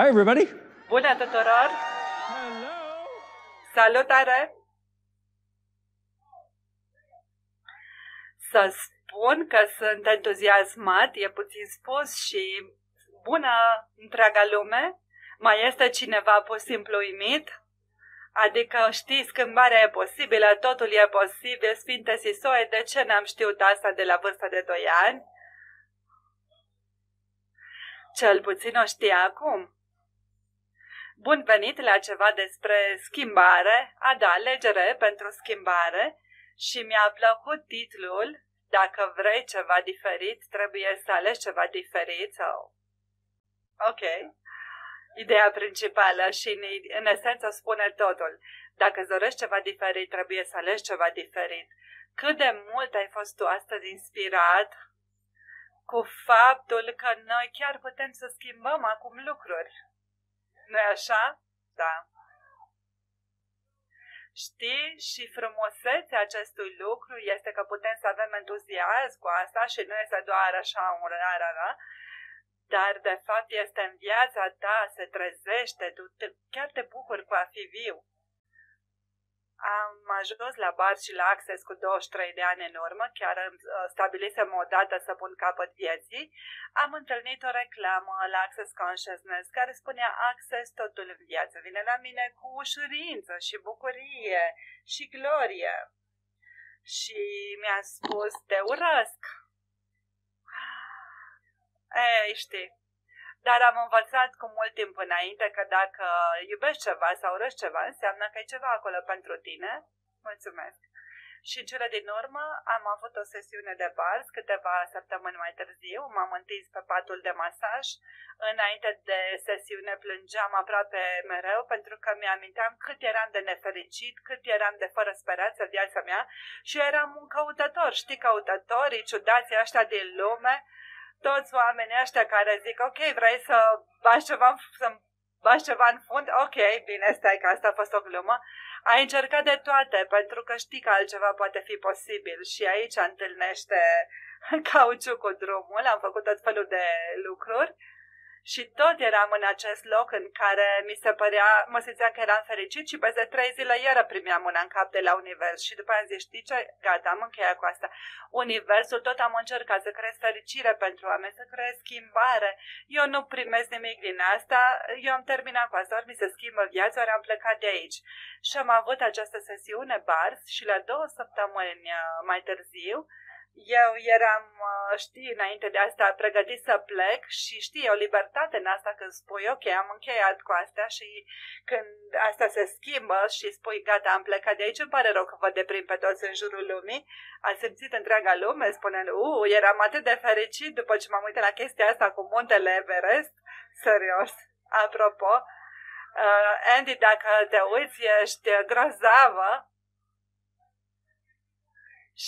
Hi, everybody. Bună tuturor! Hello. Salutare! Să spun că sunt entuziasmat, e puțin spus, și bună întreaga lume. Mai este cineva pur și simplu uimit? Adică, știi, schimbarea e posibilă, totul e posibil, Sfinte Sisoie, de ce n-am știut asta de la vârsta de 2 ani? Cel puțin o știe acum. Bun venit la ceva despre schimbare, alegere pentru schimbare, și mi-a plăcut titlul, dacă vrei ceva diferit, trebuie să alegi ceva diferit. Sau... Ok. Ideea principală și în esență spune totul. Dacă îți dorești ceva diferit, trebuie să alegi ceva diferit. Cât de mult ai fost tu astăzi inspirat cu faptul că noi chiar putem să schimbăm acum lucruri. Nu-i așa? Da. Știi? Și frumusețea acestui lucru este că putem să avem entuziasm cu asta și nu este doar așa un ra, dar de fapt este în viața ta, se trezește, chiar te bucuri cu a fi viu. Am ajuns la Bar și la Access cu 23 de ani în urmă, chiar stabilisem o dată să pun capăt vieții. Am întâlnit o reclamă la Access Consciousness care spunea Access totul în viață. Vine la mine cu ușurință și bucurie și glorie. Și mi-a spus, te urăsc. Ei, știi. Dar am învățat cu mult timp înainte că dacă iubești ceva sau urăști ceva, înseamnă că e ceva acolo pentru tine. Mulțumesc! Și în cele din urmă am avut o sesiune de bars câteva săptămâni mai târziu. M-am întins pe patul de masaj. Înainte de sesiune plângeam aproape mereu pentru că mi-aminteam cât eram de nefericit, cât eram de fără speranță în viața mea și eram un căutător. Știi, căutătorii, ciudații ăștia din lume, toți oamenii ăștia care zic, ok, vrei să bagi ceva în fund? Ok, bine, stai că asta a fost o glumă. Ai încercat de toate, pentru că știi că altceva poate fi posibil și aici întâlnește cauciucul drumul, am făcut tot felul de lucruri și tot eram în acest loc în care mi se părea, mă simțeam că eram fericit și peste 3 zile iară primeam una în cap de la univers și după aia zic, știi ce? Gata, am încheiat cu asta. Universul, tot am încercat să creez fericire pentru oameni, să creez schimbare. Eu nu primesc nimic din asta, eu am terminat cu asta, ori mi se schimbă viața, ori am plecat de aici. Și am avut această sesiune bars și la 2 săptămâni mai târziu, eu eram, știi, înainte de asta pregătit să plec și știi, o libertate în asta când spui, ok, am încheiat cu asta și când asta se schimbă și spui, gata, am plecat de aici, îmi pare rău că vă deprim pe toți în jurul lumii. A simțit întreaga lume spunând, eram atât de fericit după ce m-am uitat la chestia asta cu muntele Everest. Serios, apropo, Andy, dacă te uiți, ești grozavă.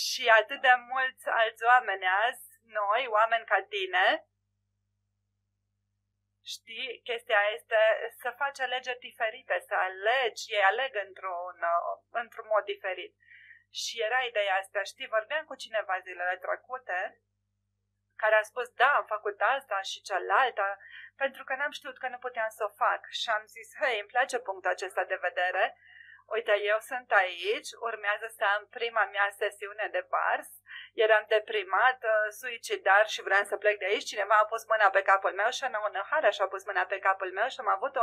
Și atât de mulți alți oameni azi, noi, oameni ca tine, știi, chestia este să faci alegeri diferite, să alegi, ei aleg într-un mod diferit. Și era ideea asta, știi, vorbeam cu cineva zilele trecute, care a spus, da, am făcut asta și cealaltă, pentru că n-am știut că nu puteam să o fac. Și am zis, hei, îmi place punctul acesta de vedere. Uite, eu sunt aici, urmează să am prima mea sesiune de bars, eram deprimat, suicidar și vreau să plec de aici, cineva a pus mâna pe capul meu și și a pus mâna pe capul meu și am avut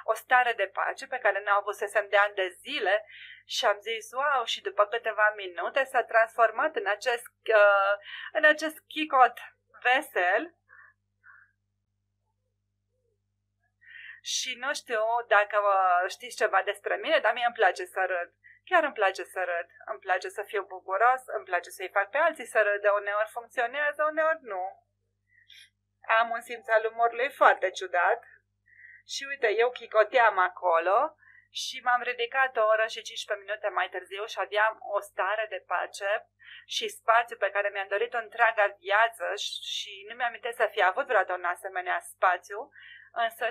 o stare de pace pe care nu avusesem de ani de zile și am zis, wow, și după câteva minute s-a transformat în acest chicot vesel. Și nu știu dacă știți ceva despre mine, dar mie îmi place să râd. Chiar îmi place să râd. Îmi place să fiu bucuros, îmi place să-i fac pe alții să râdă. Uneori funcționează, uneori nu. Am un simț al umorului foarte ciudat. Și uite, eu chicoteam acolo și m-am ridicat 1 oră și 15 minute mai târziu și aveam o stare de pace și spațiu pe care mi-am dorit-o întreaga viață și nu mi-am să fie avut vreodată un asemenea spațiu. Însă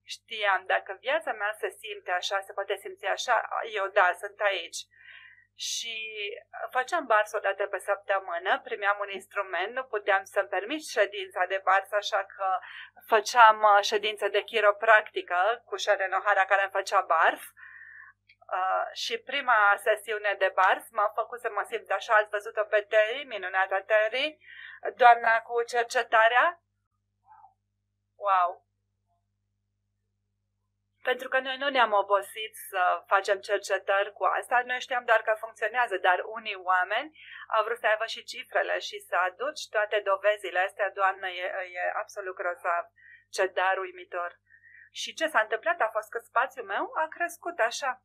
știam, dacă viața mea se simte așa, se poate simți așa, eu da, sunt aici. și făceam bars o dată pe săptămână, primeam un instrument, nu puteam să-mi permit ședința de bars, așa că făceam ședință de chiropractică cu Sharon O'Hara care îmi făcea bars. Și prima sesiune de bars m-a făcut să mă simt așa, ați văzut-o pe Terry, minunata Terry, doamna cu cercetarea. Wow! Pentru că noi nu ne-am obosit să facem cercetări cu asta, noi știam doar că funcționează, dar unii oameni au vrut să aibă și cifrele și să aduci toate dovezile astea, Doamnă, e absolut grozav, ce dar uimitor. Și ce s-a întâmplat a fost că spațiul meu a crescut așa.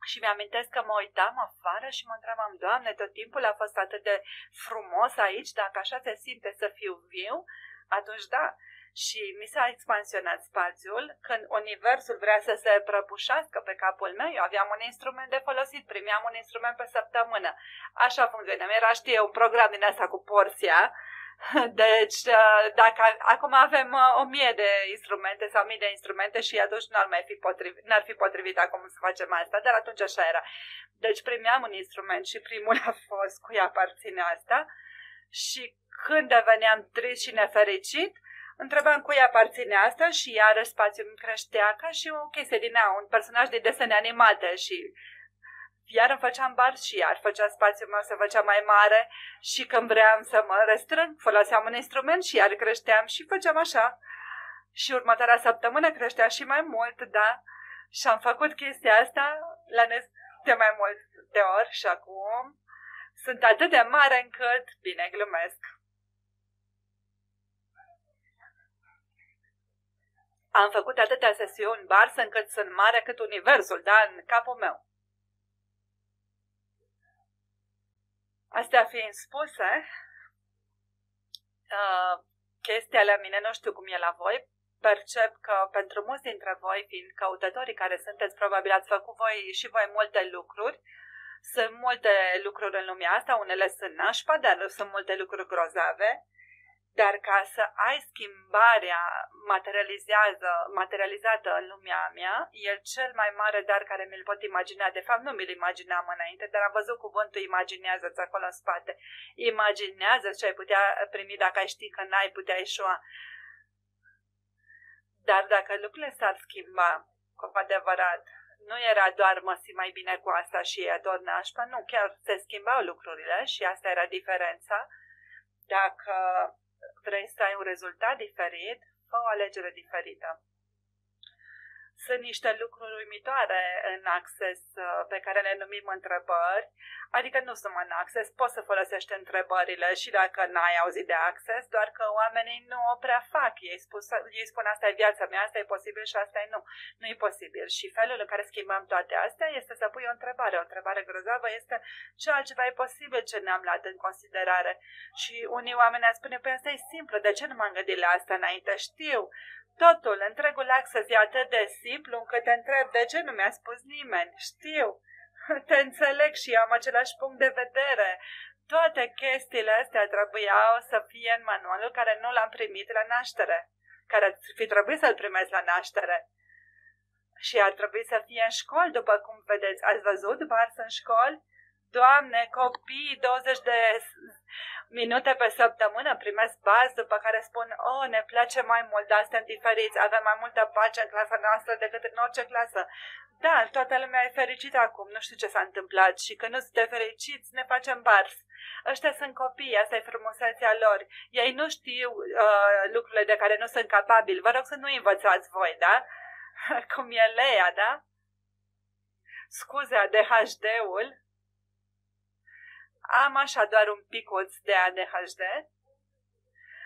Și mi-amintesc că mă uitam afară și mă întrebam, Doamne, tot timpul a fost atât de frumos aici, dacă așa se simte să fiu viu, atunci da. Și mi s-a expansionat spațiul, când universul vrea să se prăbușească pe capul meu, eu aveam un instrument de folosit, primeam un instrument pe săptămână. Așa funcționa, era, știe, un program din asta cu porția. Deci, dacă acum avem 1000 de instrumente sau 1000 de instrumente și atunci n-ar fi potrivit acum să facem asta, dar atunci așa era. Deci primeam un instrument și primul a fost cui aparține asta și când deveneam trist și nefericit, întrebam cui aparține asta și iarăși spațiul îmi creștea ca și o chestie din ea, un personaj de desene animate și iar îmi făceam bars și iar făcea spațiul meu să făcea mai mare și când vreau să mă restrâng, foloseam un instrument și iar creșteam și făceam așa. Și următoarea săptămână creștea și mai mult, da? Și am făcut chestia asta de mai multe ori și acum sunt atât de mare încât, bine, glumesc. Am făcut atâtea sesiuni bars încât sunt mare cât universul, da, în capul meu. Astea fiind spuse, chestia la mine, nu știu cum e la voi, percep că pentru mulți dintre voi, fiind căutătorii care sunteți, probabil ați făcut voi multe lucruri. Sunt multe lucruri în lumea asta, unele sunt nașpa, dar sunt multe lucruri grozave. Dar ca să ai schimbarea materializată în lumea mea, e cel mai mare dar care mi-l pot imagina. De fapt, nu mi-l imaginam înainte, dar am văzut cuvântul imaginează-ți acolo în spate. Imaginează ce ai putea primi dacă ai ști că n-ai putea ieșua. Dar dacă lucrurile s-ar schimba cu adevărat, nu era doar mă simt mai bine cu asta și e doar nașpa, nu, chiar se schimbau lucrurile și asta era diferența. Dacă vrei să ai un rezultat diferit, fă o alegere diferită. Sunt niște lucruri uimitoare în Access pe care le numim întrebări, adică nu sunt în Access, poți să folosești întrebările și dacă n-ai auzit de Access, doar că oamenii nu o prea fac. Ei spun asta e viața mea, asta e posibil și asta e nu. Nu e posibil. Și felul în care schimbăm toate astea este să pui o întrebare. O întrebare grozavă este ce altceva e posibil ce n-am luat în considerare. Și unii oameni ar spune, păi asta e simplu, de ce nu m-am gândit la asta înainte? Știu. Totul, întregul Access e atât de simplu încât te întreb de ce nu mi-a spus nimeni. Știu, te înțeleg și am același punct de vedere. Toate chestiile astea trebuiau să fie în manualul care nu l-am primit la naștere, care ar fi trebuit să-l primesc la naștere. Și ar trebui să fie în școli, după cum vedeți. Ați văzut bars în școli? Doamne, copii, 20 de minute pe săptămână primesc bars, după care spun, ne place mai mult, dar suntem diferiți, avem mai multă pace în clasa noastră decât în orice clasă. Da, toată lumea e fericită acum, nu știu ce s-a întâmplat și când nu suntem fericiți, ne facem bars. Ăștia sunt copii, asta e frumusețea lor. Ei nu știu lucrurile de care nu sunt capabili. Vă rog să nu învățați voi, da? Cum e Leia, da? Scuze, ADHD-ul. Am așa doar un picuț de ADHD,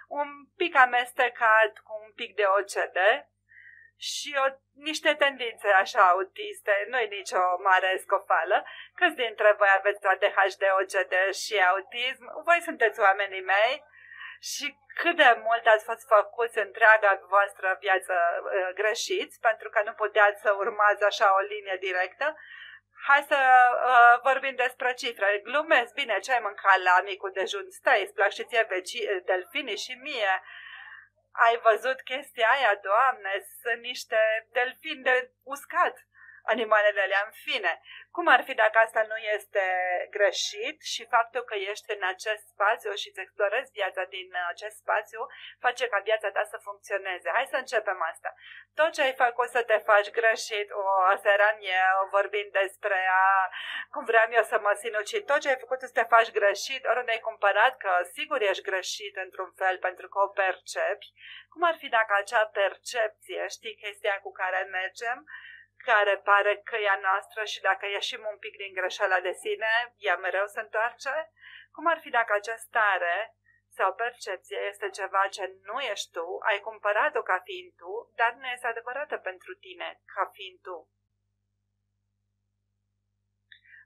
un pic amestecat cu un pic de OCD și niște tendințe așa autiste, nu-i nicio mare scofală. Câți dintre voi aveți ADHD, OCD și autism? Voi sunteți oamenii mei și cât de mult ați fost făcuți întreaga voastră viață greșiți pentru că nu puteați să urmați așa o linie directă. Hai să vorbim despre cifre. Glumesc, bine, ce ai mâncat la micul dejun? Stai, îți plac și ție delfinii și mie. Ai văzut chestia aia, Doamne? Sunt niște delfini de uscat, animalele alea, în fine. Cum ar fi dacă asta nu este greșit și faptul că ești în acest spațiu și îți explorezi viața din acest spațiu face ca viața ta să funcționeze. Hai să începem asta. Tot ce ai făcut să te faci greșit, aseară eu vorbind despre cum vreau eu să mă sinucid, tot ce ai făcut să te faci greșit, oriunde ai cumpărat, că sigur ești greșit într-un fel pentru că o percepi. Cum ar fi dacă acea percepție, știi chestia cu care mergem, care pare că e a noastră și dacă ieșim un pic din greșeala de sine, ea mereu se întoarce? Cum ar fi dacă această stare sau percepție este ceva ce nu ești tu, ai cumpărat-o ca fiind tu, dar nu este adevărată pentru tine ca fiind tu?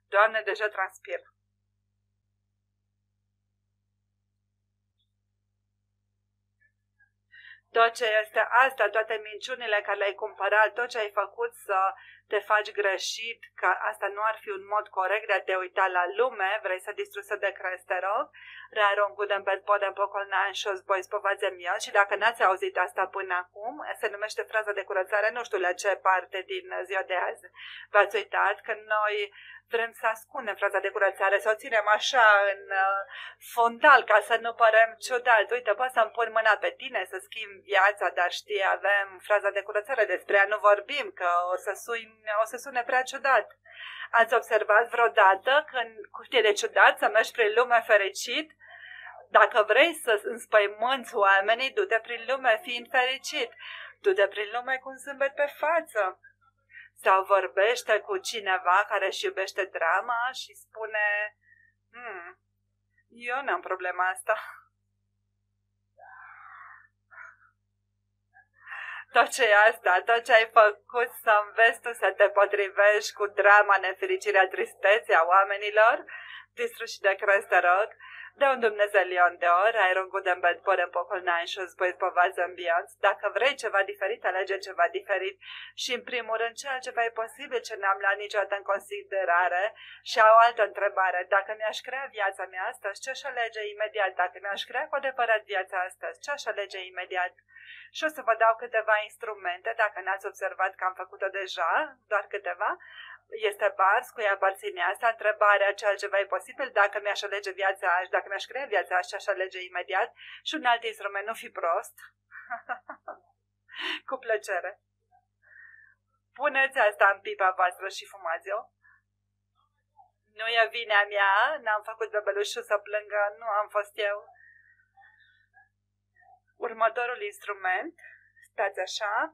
Doamne, deja transpir. Tot ce este asta, toate minciunile care le-ai cumpărat, tot ce ai făcut să te faci greșit, că asta nu ar fi un mod corect de a te uita la lume, vrei să distrusă de crezi, te rog, rearom gudem pe podem pocolna și os bois povadzem eu și dacă n-ați auzit asta până acum, se numește fraza de curățare, nu știu la ce parte din ziua de azi. V-ați uitat că noi vrem să ascundem fraza de curățare, să o ținem așa în fondal ca să nu părem ciudat. Uite, poți să-mi pun mâna pe tine, să schimb viața, dar știi, avem fraza de curățare, despre ea nu vorbim, că o să sune prea ciudat. Ați observat vreodată când e de ciudat să mergi prin lume fericit? Dacă vrei să înspăimânți oamenii, du-te prin lume fiind fericit. Du-te prin lume cu un zâmbet pe față. Sau vorbește cu cineva care își iubește drama și spune eu n-am problema asta. Tot ce e asta, tot ce ai făcut să înveți tu să te potrivești cu drama, nefericirea, tristețea oamenilor, distruși de crezi, te rog, de un Dumnezeu Leon de ori, ai rungut în bed podem pocolnain și îți voi povați ambianți. Dacă vrei ceva diferit, alege ceva diferit și, în primul rând, ceea ce e posibil ce n-am luat niciodată în considerare. Și o altă întrebare, dacă mi-aș crea viața mea astăzi, ce aș alege imediat? Dacă mi-aș crea cu adevărat viața astăzi, ce aș alege imediat? Și o să vă dau câteva instrumente, dacă n-ați observat că am făcut-o deja, doar câteva. Este Bars, cui aparține asta, întrebarea ce altceva e posibil, dacă mi-aș alege viața și dacă mi-aș crea viața așa, aș alege imediat. Și un alt instrument, nu fi prost. Cu plăcere. Puneți asta în pipa voastră și fumați-o. Nu e vinea mea, n-am făcut bebelușul să plângă, nu am fost eu. Următorul instrument, stați așa.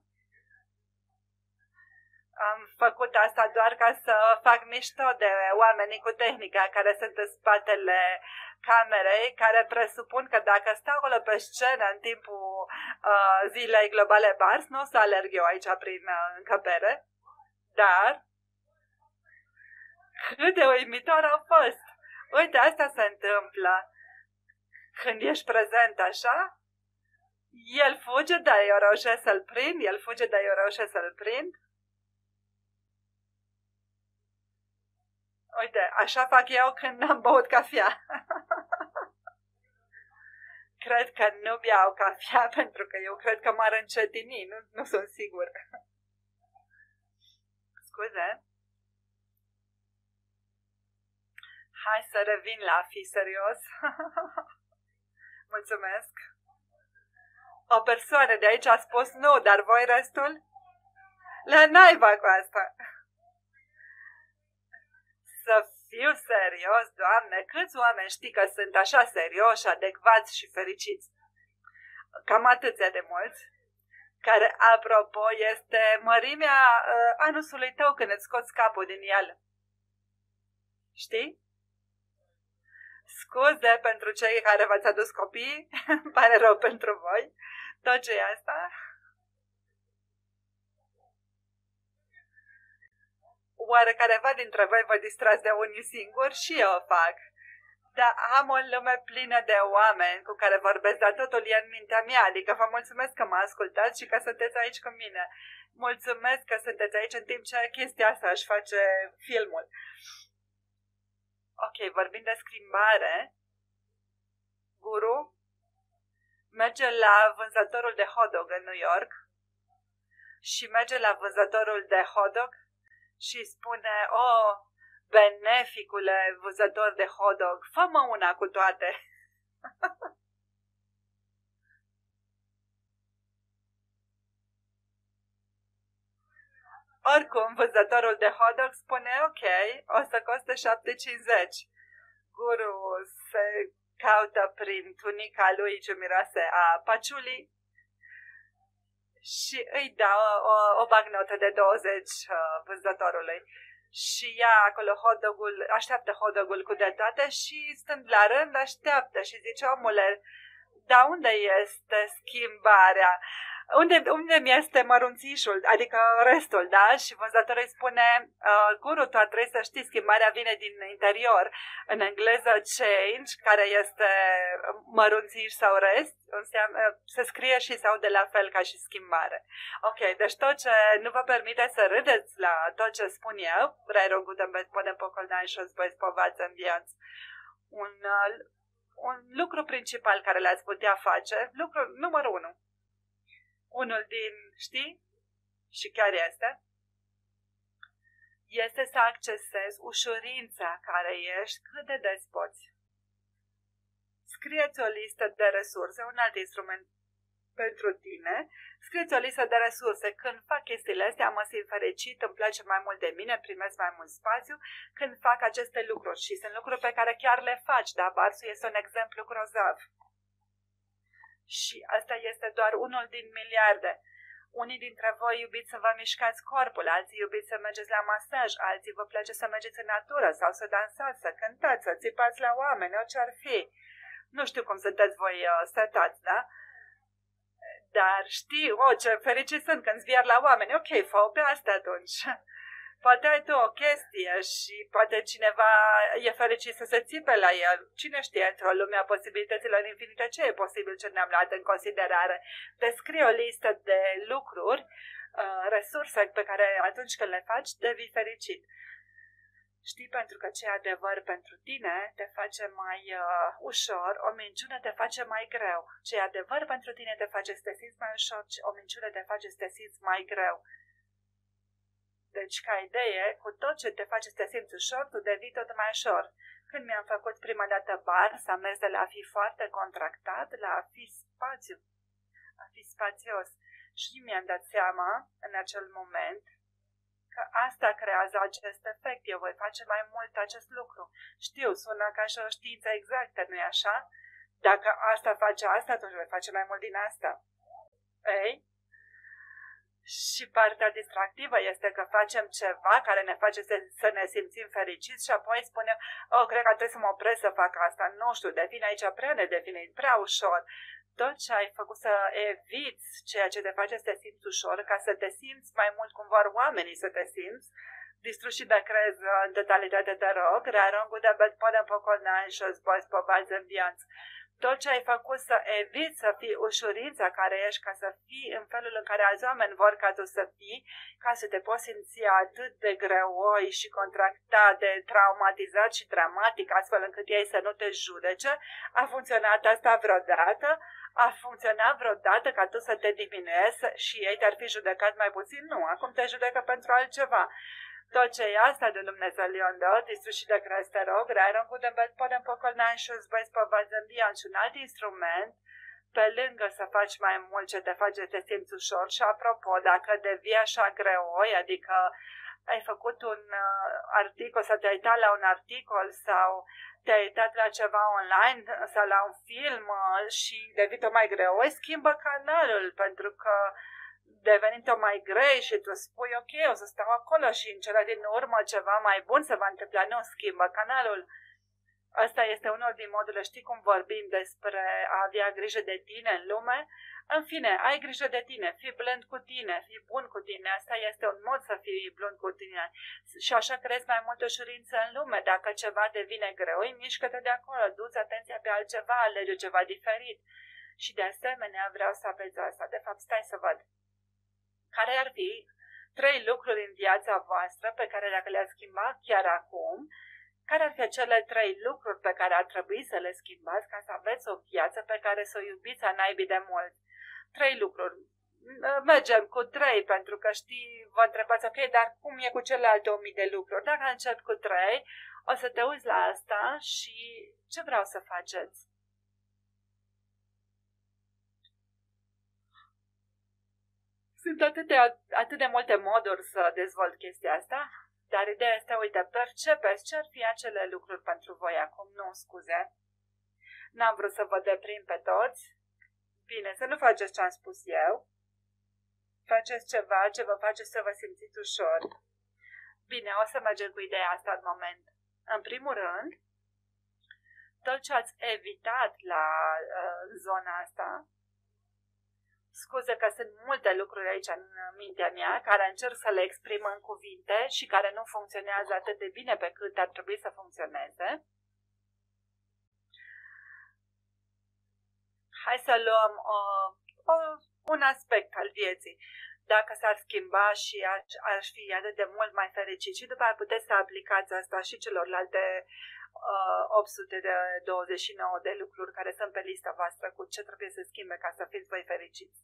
Am făcut asta doar ca să fac mișto de oamenii cu tehnica care sunt în spatele camerei, care presupun că dacă stau acolo pe scenă în timpul zilei globale Bars, nu o să alerg eu aici prin încăpere, dar cât de uimitor a fost! Uite, asta se întâmplă când ești prezent așa. El fuge, dar eu reușesc să-l prind, el fuge, dar eu reușesc să-l prind. Uite, așa fac eu când n-am băut cafea. Cred că nu beau cafea pentru că eu cred că m-ar încetini, nu sunt sigur. Scuze. Hai să revin la a fi serios. Mulțumesc. O persoană de aici a spus nu, dar voi restul? La naiba cu asta. Să fiu serios, Doamne, câți oameni știi că sunt așa serioși, adecvați și fericiți? Cam atâția de mulți, care, apropo, este mărimea anusului tău când îți scoți capul din el. Știi? Scuze pentru cei care v-ați adus copii, pare rău pentru voi, tot ce e asta. Oare careva dintre voi vă distrați de unii singuri? Și eu o fac. Dar am o lume plină de oameni cu care vorbesc, dar totul e în mintea mea, adică vă mulțumesc că mă ascultați și că sunteți aici cu mine. Mulțumesc că sunteți aici în timp ce chestia asta își face filmul. Ok, vorbind de schimbare, Guru merge la vânzătorul de hot dog în New York și merge la vânzătorul de hot dog și spune, oh, Beneficule vânzător de hot dog, fă-mă una cu toate. Oricum, vânzătorul de hot dog spune, ok, o să coste 7,50. Guru se caută prin tunica lui ce miroase a paciulii și îi dă o bagnotă de 20 vânzătorului. Și ia acolo hot-dog-ul, așteaptă hot-dog-ul cu de toate și stând la rând așteaptă și zice, omule, dar unde este schimbarea? Unde mi este mărunțișul, adică restul, da? Și vânzătorul îi spune, guru, tu trebuie să știi, schimbarea vine din interior. În engleză change, care este mărunțiș sau rest, înseamnă, se scrie și se aude la fel ca și schimbare. Ok, deci tot ce nu vă permite să râdeți la tot ce spun eu, Rajron Gutenberg pode pokolnai și zbăi spovați în viață. Un lucru principal care le-ați putea face, lucru numărul 1. Unul din, știi? Și chiar este să accesezi ușurința care ești cât de des poți. Scrieți o listă de resurse, un alt instrument pentru tine. Scrieți o listă de resurse. Când fac chestiile astea, mă simt fericit, îmi place mai mult de mine, primesc mai mult spațiu. Când fac aceste lucruri și sunt lucruri pe care chiar le faci, dar barsul este un exemplu grozav. Și asta este doar unul din miliarde. Unii dintre voi iubiți să vă mișcați corpul, alții iubiți să mergeți la masaj, alții vă place să mergeți în natură sau să dansați, să cântați, să țipați la oameni, orice ar fi. Nu știu cum sunteți voi setați, da? Dar știu, ce fericit sunt când zbier la oameni. Ok, fă pe asta atunci. Poate ai tu o chestie și poate cineva e fericit să se țipe la el. Cine știe, într-o lume a posibilităților infinite, ce e posibil ce ne-am luat în considerare? Descrie o listă de lucruri, resurse pe care atunci când le faci, devii fericit. Știi, pentru că ce e adevăr pentru tine te face mai ușor, o minciună te face mai greu. Ce e adevăr pentru tine te face să te simți mai ușor, o minciună te face să te simți mai greu. Deci, ca idee, cu tot ce te face să te simți ușor, tu devii tot mai ușor. Când mi-am făcut prima dată bar, s-a mers de la a fi foarte contractat la a fi spațiu, a fi spațios. Și mi-am dat seama, în acel moment, că asta creează acest efect. Eu voi face mai mult acest lucru. Știu, sună ca și o știință exactă, nu-i așa? Dacă asta face asta, atunci voi face mai mult din asta. Ei? Și partea distractivă este că facem ceva care ne face să ne simțim fericiți și apoi spunem, cred că trebuie să mă opresc să fac asta. Nu știu, devine aici prea nedefinit, prea ușor. Tot ce ai făcut să eviți ceea ce te face să te simți ușor, ca să te simți mai mult cum vor oamenii să te simți, distrugi și decrezi în totalitate, te rog, Rajron Gutenberg pode pokolnai și zboi spovați în viață. Tot ce ai făcut să eviți să fii ușurința care ești, ca să fii în felul în care alți oameni vor ca tu să fii, ca să te poți simți atât de greoi și contractat, de traumatizat și dramatic, astfel încât ei să nu te judece. A funcționat asta vreodată? A funcționat vreodată ca tu să te diminuezi și ei te-ar fi judecat mai puțin? Nu, acum te judecă pentru altceva. Tot ce e asta de Dumnezeu Leondor, distruși de crezi, te rog, Rajron Gutenberg pode pokolnai și zbăi spovați în viață. Și un alt instrument, pe lângă să faci mai mult ce te face să te simți ușor. Și apropo, dacă devii așa greoi, adică ai făcut un articol sau te-ai uitat la un articol sau te-ai uitat la ceva online sau la un film și devii tot mai greoi, schimbă canalul, pentru că devenind-o mai grei și tu spui, ok, o să stau acolo și în cele din urmă ceva mai bun se va întâmpla. Nu, schimbă canalul. Asta este unul din modurile, știi cum vorbim despre a avea grijă de tine în lume? În fine, ai grijă de tine, fii blând cu tine, fii bun cu tine. Asta este un mod să fii blând cu tine. Și așa crezi mai multă ușurință în lume. Dacă ceva devine greu, mișcă-te de acolo, du-ți atenția pe altceva, alege ceva diferit. Și de asemenea vreau să aveți asta. De fapt, stai să văd. Care ar fi 3 lucruri în viața voastră pe care dacă le-ați schimbat chiar acum, care ar fi acele 3 lucruri pe care ar trebui să le schimbați ca să aveți o viață pe care să o iubiți a naibii de mult? 3 lucruri. mergem cu 3, pentru că știi, vă întrebați, ok, dar cum e cu celelalte 1000 de lucruri? Dacă încep cu 3, o să te uiți la asta și ce vreau să faceți? Sunt atât de multe moduri să dezvolt chestia asta, dar ideea este, uite, percepeți ce ar fi acele lucruri pentru voi acum, nu, scuze. N-am vrut să vă deprim pe toți. Bine, să nu faceți ce am spus eu. Faceți ceva ce vă face să vă simțiți ușor. Bine, o să mergem cu ideea asta în moment. În primul rând, tot ce ați evitat la zona asta, scuze că sunt multe lucruri aici în mintea mea care încerc să le exprim în cuvinte și care nu funcționează atât de bine pe cât ar trebui să funcționeze. Hai să luăm un aspect al vieții. Dacă s-ar schimba și aș fi atât de mult mai fericit și după aceea puteți să aplicați asta și celorlalte 829 de lucruri care sunt pe lista voastră cu ce trebuie să schimbe ca să fiți voi fericiți.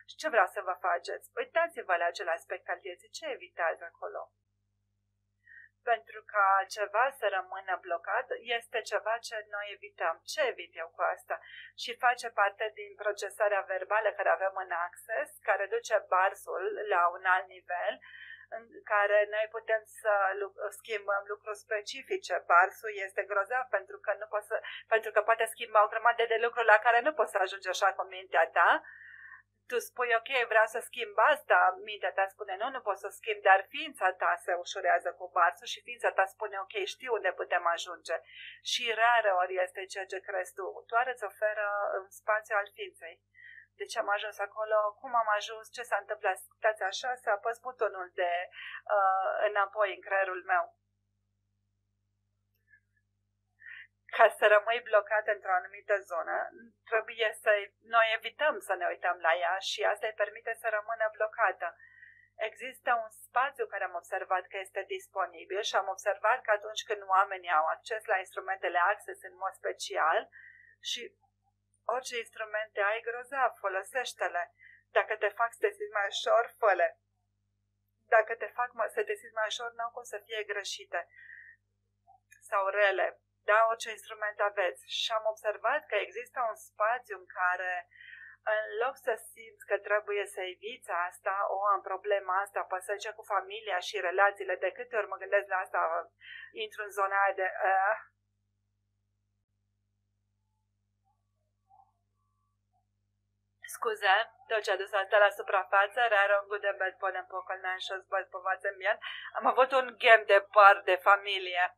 Și ce vreau să vă faceți? Uitați-vă la acel aspect al vieții. Ce evitați acolo? Pentru ca ceva să rămână blocat, este ceva ce noi evităm. Ce evit eu cu asta? Și face parte din procesarea verbală care avem în Access, care duce barsul la un alt nivel, în care noi putem să schimbăm lucruri specifice. Barsul este grozav pentru că poate schimba o grămadă de lucruri la care nu poți să ajungi așa cu mintea ta. Tu spui, ok, vreau să schimb asta, mintea ta spune, nu pot să schimb, dar ființa ta se ușurează cu barsul și ființa ta spune, ok, știu unde putem ajunge. Și rare ori este ceea ce crezi tu. Doar îți oferă spațiu al ființei. Deci am ajuns acolo, cum am ajuns, ce s-a întâmplat, stați așa, să apăs butonul de înapoi în creierul meu. Ca să rămâi blocat într-o anumită zonă, trebuie noi evităm să ne uităm la ea și asta îi permite să rămână blocată. Există un spațiu care am observat că este disponibil și am observat că atunci când oamenii au acces la instrumentele Access în mod special și orice instrumente ai grozav, folosește-le. Dacă te fac să te simți mai ușor, fă-le. Dacă te fac să te simți mai ușor, n-au cum să fie greșite sau rele. Da, orice instrument aveți. Și am observat că există un spațiu în care, în loc să simți că trebuie să eviți asta, am problema asta, păsăce cu familia și relațiile, de câte ori mă gândesc la asta, intru în zona aia de Scuze, tot ce a dus asta la suprafață, raro good bad ponem pokolnan și zbăt povacem bien. Am avut un game de păr de familie.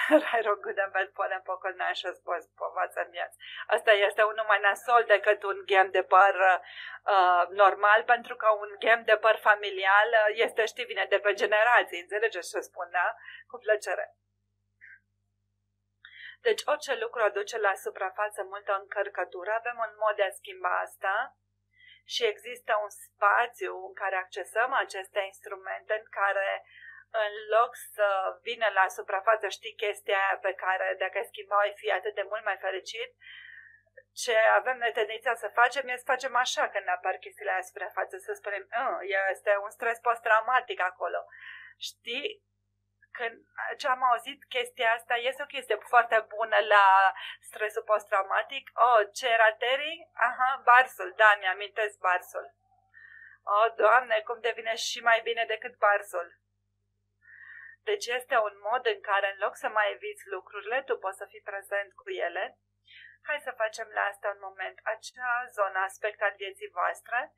Raro good bad ponem pokolnan și zbăt povacem bien. Asta este unul mai nasol decât un game de păr normal, pentru că un game de păr familial este, știi, vine de pe generații, înțelegeți ce spun, da? Cu plăcere. Deci orice lucru aduce la suprafață multă încărcătură, avem un mod de a schimba asta și există un spațiu în care accesăm aceste instrumente, în care în loc să vină la suprafață, știi, chestia aia pe care dacă ai schimba ai fi atât de mult mai fericit, ce avem noi tendința să facem este să facem așa când apar chestiile aia suprafață, să spunem, este un stres post-traumatic acolo. Știi? Când ce am auzit chestia asta, este o chestie foarte bună la stresul post-traumatic. Ce era Terry? Aha, barsul, da, mi-amintesc barsul. Doamne, cum devine și mai bine decât barsul. Deci este un mod în care, în loc să mai eviți lucrurile, tu poți să fii prezent cu ele. Hai să facem la asta un moment. Acea zonă, aspect al vieții voastre,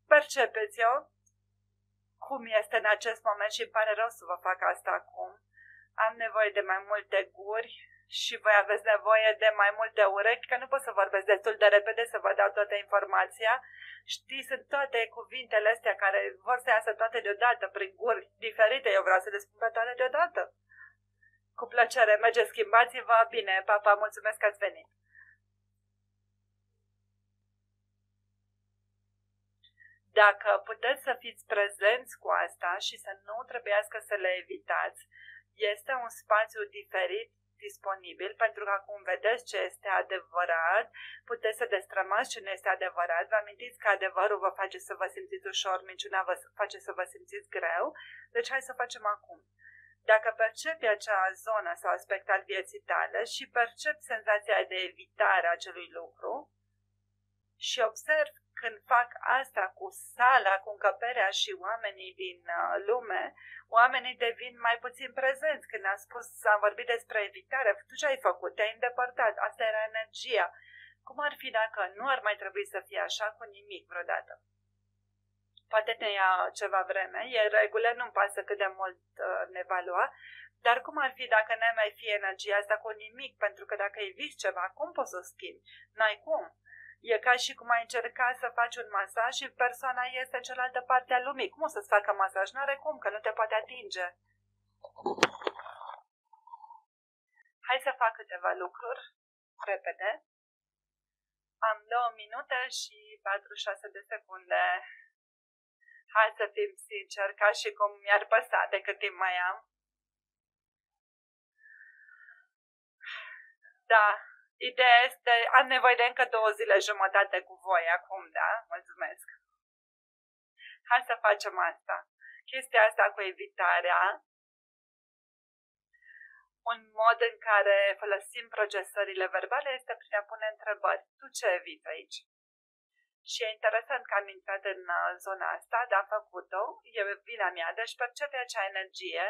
percepeți-o cum este în acest moment și îmi pare rău să vă fac asta acum. Am nevoie de mai multe guri și voi aveți nevoie de mai multe urechi, că nu pot să vorbesc destul de repede să vă dau toată informația. Știi, sunt toate cuvintele astea care vor să iasă toate deodată, prin guri diferite. Eu vreau să le spun pe toate deodată. Cu plăcere, mergeți, schimbați-vă. Bine, papa, mulțumesc că ați venit. Dacă puteți să fiți prezenți cu asta și să nu trebuiască să le evitați, este un spațiu diferit disponibil, pentru că acum vedeți ce este adevărat, puteți să destrămați ce nu este adevărat, vă amintiți că adevărul vă face să vă simțiți ușor, minciuna vă face să vă simțiți greu, deci hai să facem acum. Dacă percepi acea zonă sau aspect al vieții tale și percepi senzația de evitare a acelui lucru și observ când fac asta cu sala, cu încăperea și oamenii din lume, oamenii devin mai puțin prezenți. Când am vorbit despre evitare, tu ce ai făcut? Te-ai îndepărtat. Asta era energia. Cum ar fi dacă nu ar mai trebui să fie așa cu nimic vreodată? Poate ne ia ceva vreme, e în regulă, nu-mi pasă cât de mult ne va lua, dar cum ar fi dacă n-ai mai fi energia asta cu nimic? Pentru că dacă eviți ceva, cum poți să o schimbi? N-ai cum. E ca și cum ai încerca să faci un masaj și persoana este în cealaltă parte a lumii. Cum o să-ți facă masaj? N-are cum, că nu te poate atinge. Hai să fac câteva lucruri repede. Am 2 minute și 46 de secunde. Hai să fim sinceri, ca și cum mi-ar păsa de cât timp mai am. Da. Ideea este, am nevoie de încă 2 zile jumătate cu voi acum, da? Mulțumesc. Hai să facem asta. Chestia asta cu evitarea, un mod în care folosim procesările verbale este prin a pune întrebări. Tu ce eviți aici? Și e interesant că am intrat în zona asta, dar am făcut-o, e vina mea, deci percepe acea energie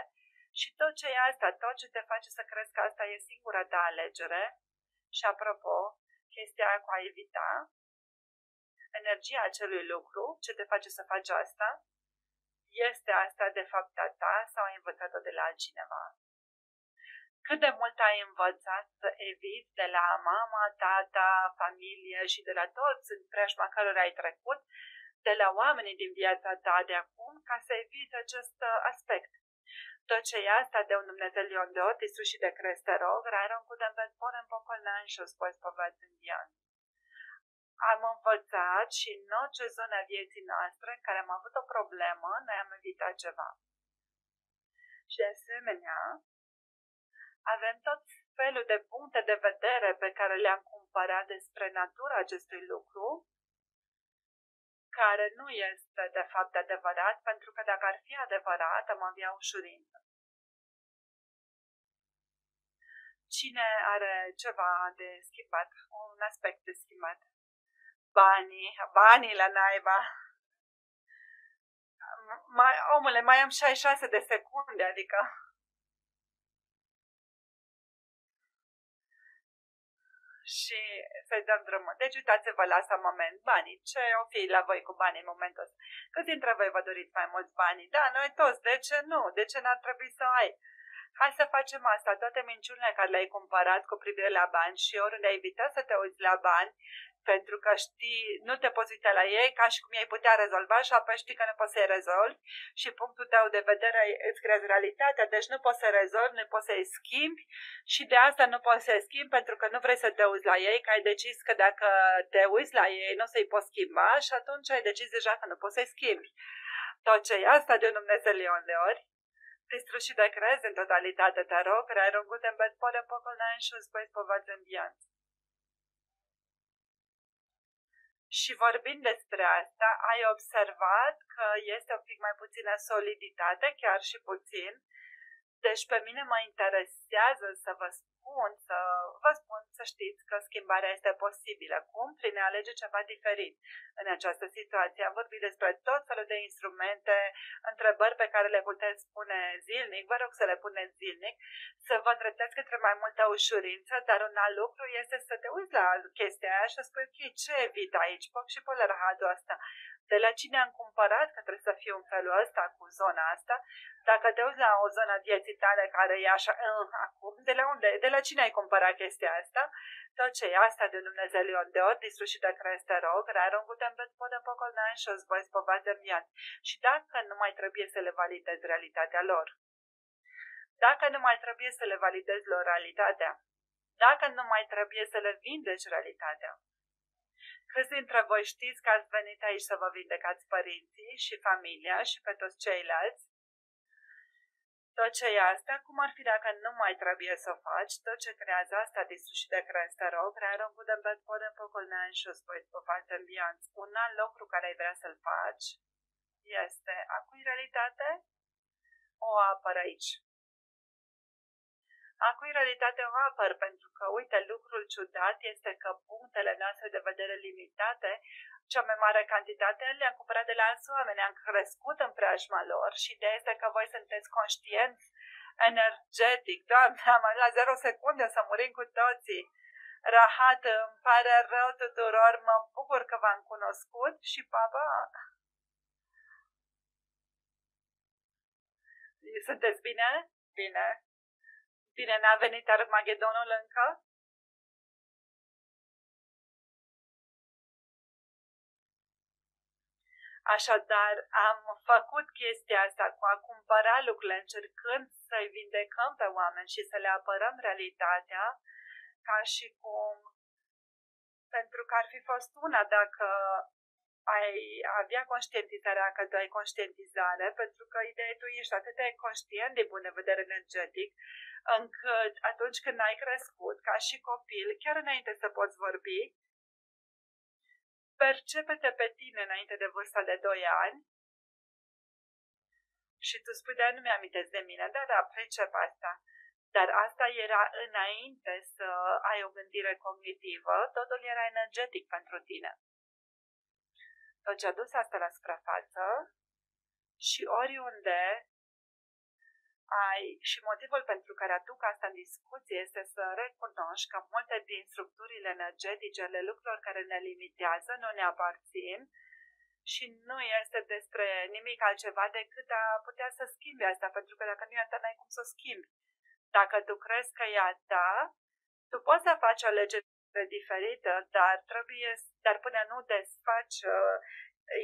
și tot ce e asta, tot ce te face să crezi că asta e singura ta alegere. Și apropo, chestia aia cu a evita, energia acelui lucru, ce te face să faci asta, este asta de fapt a ta sau ai învățat-o de la altcineva? Cât de mult ai învățat să eviți de la mama, tata, familie și de la toți în preajma cărora ai trecut, de la oamenii din viața ta de acum, ca să eviți acest aspect? Tot ce e asta de un Dumnezeu de ori, Isus și de Crest, te rog, rajom kudem bet podem pokolnan și o spui spovedîn vian. Am învățat și în orice zonă a vieții noastre în care am avut o problemă, noi am evitat ceva. Și de asemenea, avem tot felul de puncte de vedere pe care le-am cumpărat despre natura acestui lucru, care nu este de fapt adevărat, pentru că dacă ar fi adevărat, am avea ușurință. Cine are ceva de schimbat, un aspect de schimbat? Banii la naiba. Omule, mai am 66 de secunde, adică... Și să-i dăm drumul. Deci uitați-vă la asta moment. Banii. Ce o fi la voi cu banii în momentul ăsta? Câți dintre voi vă doriți mai mulți bani? Da, noi toți. De ce nu? De ce n-ar trebui să ai? Hai să facem asta. Toate minciunile care le-ai cumpărat cu privire la bani și oriunde ai evitat să te uiți la bani, pentru că știi, nu te poți uita la ei ca și cum ei putea rezolva și apoi știi că nu poți să-i rezolvi și punctul tău de vedere îți creează realitatea, deci nu poți să rezolvi, nu poți să-i schimbi și de asta nu poți să-i schimbi pentru că nu vrei să te uiți la ei, că ai decis că dacă te uiți la ei nu o să-i poți schimba și atunci ai decis deja că nu poți să-i schimbi. Tot ce e asta de un Dumnezeu Leon de ori, Cristrus și de crezi în totalitate, te rog, rai runguten bet podem pokolnain și îți păi spovați în viață. Și vorbind despre asta, ai observat că este un pic mai puțină soliditate, chiar și puțin. Deci pe mine mă interesează să vă spun, să știți că schimbarea este posibilă. Cum? Prin a alege ceva diferit. În această situație am vorbit despre tot felul de instrumente, întrebări pe care le puteți pune zilnic, vă rog să le puneți zilnic, să vă îndreptați către mai multă ușurință, dar un alt lucru este să te uiți la chestia aia și să spui, ok, ce evit aici? Poc și polarhadul ăsta. De la cine am cumpărat, că trebuie să fie un felul ăsta cu zona asta, dacă te uiți la o zonă a vieții tale care e așa, acum, de la unde? De la cine ai cumpărat chestia asta? Tot ce e asta de Dumnezeu Leon de ori, Isus și de Crest, te rog, rajom kudem bet podem pokolnain și îți voi spovați în viață. Și dacă nu mai trebuie să le validezi realitatea lor, dacă nu mai trebuie să le validezi lor realitatea, dacă nu mai trebuie să le vindeci realitatea, câți dintre voi știți că ați venit aici să vă vindecați părinții și familia și pe toți ceilalți? Tot ce e asta, cum ar fi dacă nu mai trebuie să o faci, tot ce creează asta distrugi de crezi, te rog, rearom budem pe podem pocolnea în șus, voi povate în bianț. Un alt lucru care ai vrea să-l faci este, acui realitate, o apăr aici. Acui realitate o apăr, pentru că, uite, lucrul ciudat este că punctele noastre de vedere limitate, cea mai mare cantitate, le-am cumpărat de la alți oameni, am crescut în preajma lor și ideea este că voi sunteți conștienți, energetic, Doamne, am ajuns la 0 secunde să murim cu toții. Rahat, îmi pare rău tuturor, mă bucur că v-am cunoscut și papa. Sunteți bine? Bine. Bine, n-a venit Armagedonul încă? Așadar, am făcut chestia asta cu a cumpăra lucrurile, încercând să-i vindecăm pe oameni și să le apărăm realitatea, ca și cum, pentru că ar fi fost una dacă ai avea conștientizarea, că tu ai conștientizare, pentru că ideea tu ești atât de conștient din punct de vedere energetic, încât atunci când ai crescut, ca și copil, chiar înainte să poți vorbi, percepe-te pe tine înainte de vârsta de 2 ani și tu spui, de nu mi-amintesc de mine, da, pricep asta. Dar asta era înainte să ai o gândire cognitivă, totul era energetic pentru tine. Tot ce a dus asta la suprafață și oriunde ai, și motivul pentru care aduc asta în discuție este să recunoști că multe din structurile energetice, ale lucrurilor care ne limitează, nu ne aparțin și nu este despre nimic altceva decât a putea să schimbi asta, pentru că dacă nu e a ta, n-ai cum să o schimbi. Dacă tu crezi că e a ta, tu poți să faci o alegere diferită, dar până nu desfaci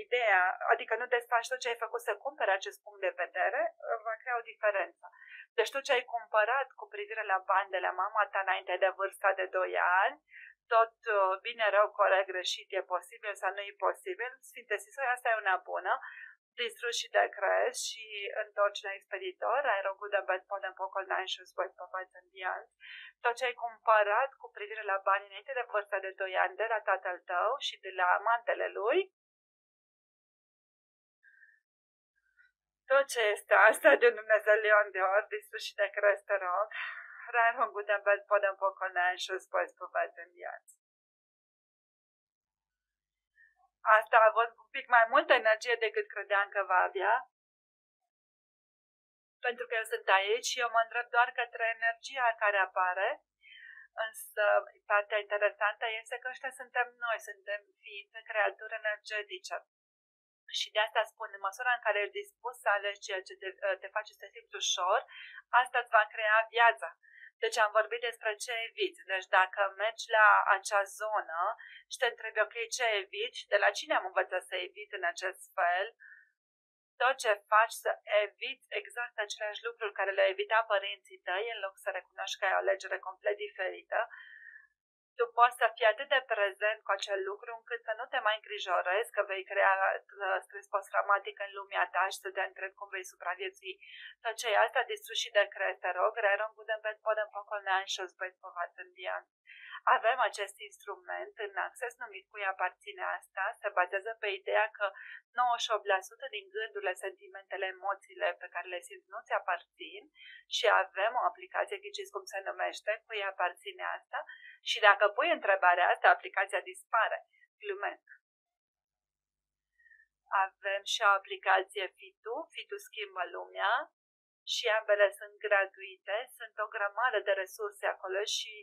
ideea, adică nu desfaci tot ce ai făcut să cumpere acest punct de vedere, va crea o diferență. Deci tu ce ai cumpărat cu privire la bani de la mama ta înainte de vârsta de 2 ani, tot bine, rău, corect, greșit, e posibil sau nu e posibil, Sfinte Sisoi, asta e una bună, distrugi și decrezi și întorci la expeditor, ai rogut de bet podem pocol n-ai și voi păpați în dianț. Tot ce ai cumpărat cu privire la bani înainte de vârsta de 2 ani de la tatăl tău și de la amantele lui, tot ce este asta de Dumnezeu Leon de ori, distrugi și decrezi, te rog, rai rogut de bet podem pocol n-ai și voi păpați în dianț. Asta a avut un pic mai multă energie decât credeam că va avea, pentru că eu sunt aici și eu mă îndrept doar către energia care apare, însă partea interesantă este că ăștia suntem noi, suntem ființe, creaturi energetice. Și de asta spun, în măsura în care ești dispus să alegi ceea ce te face să te simți ușor, asta îți va crea viața. Deci am vorbit despre ce eviți. Deci dacă mergi la acea zonă și te întrebi, ok, ce eviți și de la cine am învățat să eviți în acest fel, tot ce faci să eviți exact aceleași lucruri care le-au evitat părinții tăi, în loc să recunoști că ai o alegere complet diferită, tu poți să fii atât de prezent cu acel lucru încât să nu te mai îngrijorezi că vei crea stres post-traumatic în lumea ta și să te întrebi cum vei supraviețui. Tot ce e asta distrus și de crezi, te rog, rerom budem pe podem pocolnean și o zbăi povați în dian. Avem acest instrument în Access numit Cui aparține asta, se bazează pe ideea că 98% din gândurile, sentimentele, emoțiile pe care le simți nu ți aparțin și avem o aplicație, ghiciți cum se numește, Cui aparține asta și dacă pui întrebarea asta, aplicația dispare. Glumesc. Avem și o aplicație Fitu schimbă lumea și ambele sunt gratuite, sunt o grămadă de resurse acolo și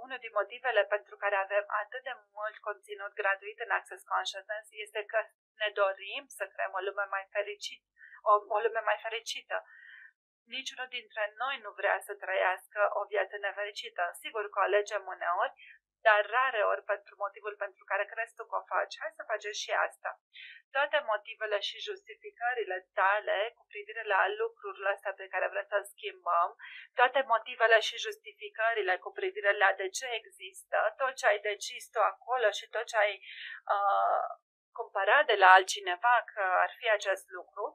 unul din motivele pentru care avem atât de mult conținut gratuit în Access Consciousness este că ne dorim să creăm o lume mai fericită, o lume mai fericită. Niciunul dintre noi nu vrea să trăiască o viață nefericită. Sigur că o alegem uneori, dar rare ori pentru motivul pentru care crezi tu că o faci. Hai să facem și asta. Toate motivele și justificările tale cu privire la lucrurile astea pe care vrem să-l schimbăm, toate motivele și justificările cu privire la de ce există, tot ce ai decis tu acolo și tot ce ai cumpăra de la altcineva că ar fi acest lucru,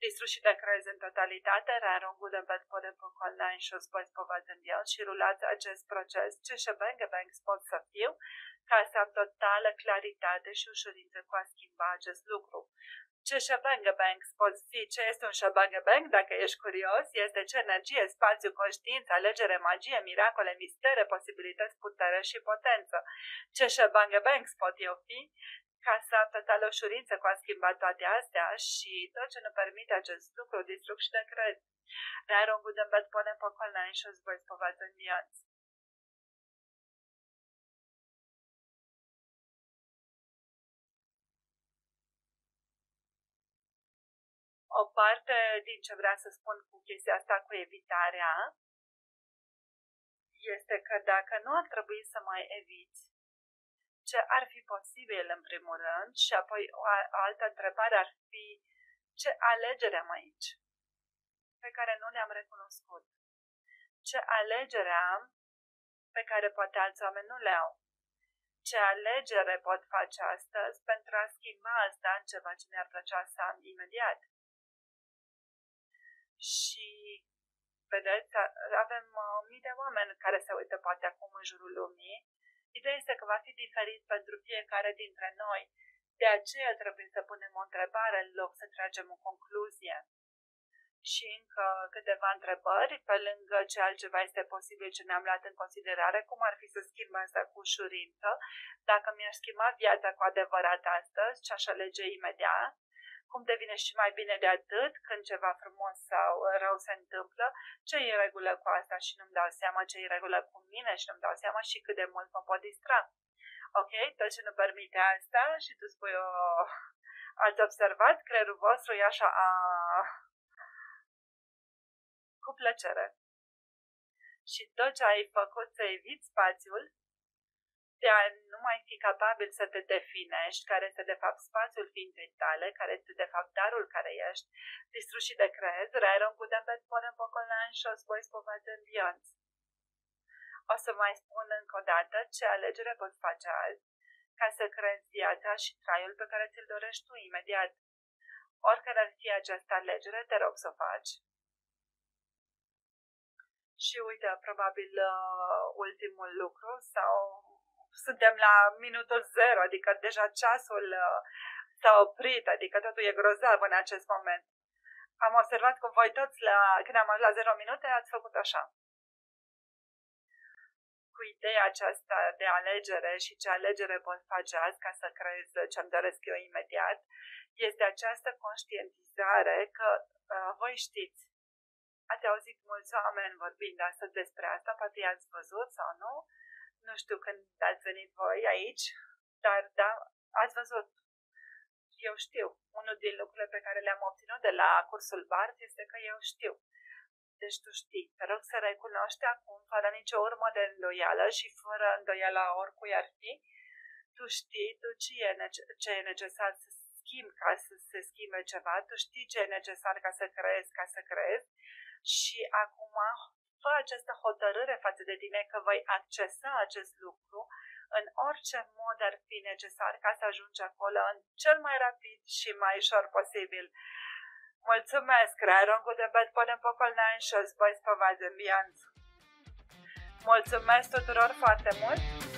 distruși de crezi în totalitate, rarongul de bedpodem pe online și o spăți povăd în el și rulați acest proces, ce shebang pot să fiu, ca să am totală claritate și ușurință cu a schimba acest lucru. Ce shebang poți fi, ce este un shebang, dacă ești curios, este ce energie, spațiu, conștiință, alegere, magie, miracole, mistere, posibilități, putere și potență. Ce shebang pot eu fi, ca să am totală ușurință cu a schimba toate astea și tot ce nu permite acest lucru, distrug și de cred. Rarongul de bet punem pe colnain și o-ți voi spovați în viață. O parte din ce vreau să spun cu chestia asta cu evitarea este că dacă nu ar trebui să mai eviți, ce ar fi posibil în primul rând și apoi o altă întrebare ar fi ce alegere am aici pe care nu le-am recunoscut. Ce alegere am pe care poate alți oameni nu le au. Ce alegere pot face astăzi pentru a schimba asta în ceva ce mi-ar plăcea să am imediat. Și vedeți, avem mii de oameni care se uită poate acum în jurul lumii. Ideea este că va fi diferit pentru fiecare dintre noi. De aceea trebuie să punem o întrebare în loc să tragem o concluzie. Și încă câteva întrebări, pe lângă ce altceva este posibil ce ne-am luat în considerare, cum ar fi să schimb asta cu ușurință, dacă mi-aș schimba viața cu adevărat astăzi, ce aș alege imediat, cum devine și mai bine de atât când ceva frumos sau rău se întâmplă, ce e în regulă cu asta și nu-mi dau seama, ce e în regulă cu mine și nu-mi dau seama și cât de mult mă pot distra. Ok? Tot ce nu permite asta și tu spui, ați observat? Creierul vostru e așa, cu plăcere. Și tot ce ai făcut să eviți spațiul, de a nu mai fi capabil să te definești, care este de fapt spațiul ființei tale, care este de fapt darul care ești, distruși de crezi, rairon cu dembet punem pocolan și o spui spovați în viață. O să mai spun încă o dată ce alegere poți face azi ca să creezi viața și traiul pe care ți-l dorești tu imediat. Oricare ar fi această alegere, te rog să o faci. Și uite, probabil ultimul lucru sau suntem la minutul 0, adică deja ceasul s-a oprit, adică totul e grozav în acest moment. Am observat cum voi toți, când am ajuns la 0 minute, ați făcut așa. Cu ideea aceasta de alegere și ce alegere pot face azi ca să creezi ce-mi doresc eu imediat, este această conștientizare că voi știți. Ați auzit mulți oameni vorbind astăzi despre asta, poate i-ați văzut sau nu. Nu știu când ați venit voi aici, dar da, ați văzut. Eu știu. Unul din lucrurile pe care le-am obținut de la cursul BART este că eu știu. Deci tu știi. Te rog să recunoști acum, fără nicio urmă de îndoială și fără îndoială oricui ar fi, tu știi tu ce e necesar să schimbi ca să se schimbe ceva, tu știi ce e necesar ca să creezi și acum fă această hotărâre față de tine că vei accesa acest lucru în orice mod ar fi necesar ca să ajungi acolo în cel mai rapid și mai ușor posibil. Mulțumesc! Rairongu de bet punem pocolnain și o zboi spăvați în viață. Mulțumesc tuturor foarte mult!